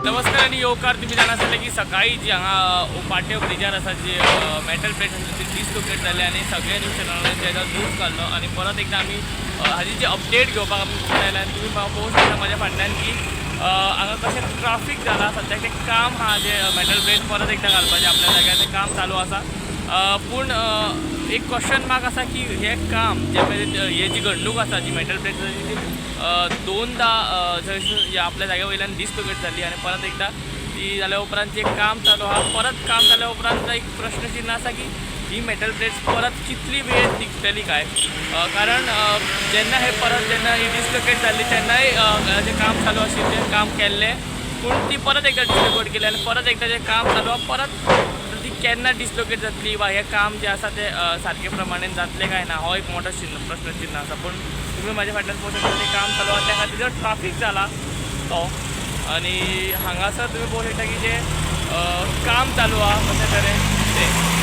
नमस्कार आणि येवकार तुम्ही जाणा आसतले की सकाळी जी हांगा उपाट्यो ब्रिजार आसा जी मेटल प्लेट आसा ती डिसलोकेट जाले आनी सगळे न्यूज चॅनलांनी तेजो न्यूज काडलो आणि परत एकदा आमी हाजी जी अपडेट घेवपाक आमी मुखार आयला आनी तुम्ही पळोवंक शकता म्हाज्या फाटल्यान की हांगा कशें ट्राफीक जाला सद्याक तें काम हा जे मेटल प्लेट परत एकदा घालपाचें आपल्या जाग्यार तें काम चालू आसा पूण एक क्वेश्चन मार्क आसा की हे काम जे हे जी घडणूक आसा जी मेटल प्लेट ती दोनदा जर आपल्या जाग्या वयल्यान डिसलोकेट जाली आणि परत एकदा ती जाल्या उपरांत जे काम चालू आहा परत काम जाल्या उपरांत एक प्रश्नचिन्ह आसा की ही मेटल प्लेट्स परत कितली वेळ टिकतली काय कारण जेन्ना ही डिसलोकेट जाल्ली तेन्नाय जे काम चालू आशिल्लें तें काम केल्लें पूण ती परत एकदा डिसलोकेट केली आनी परत एकदा जें काम चालू आहा परत ती केन्ना डिसलोकेट जातली वा हें काम जें आसा तें सारके प्रमाणेन जातलें काय ना हो एक मोठो प्रश्नचिन्ह आसा पूण तुम्ही माझ्या फाटल्यान पळोवंक शकता तें काम चालू आहा त्या खातीर जो ट्राफीक जाला तो आनी हांगासर तुम्ही पळोवंक शकता की जे काम चालू आहा कशे तरेन तें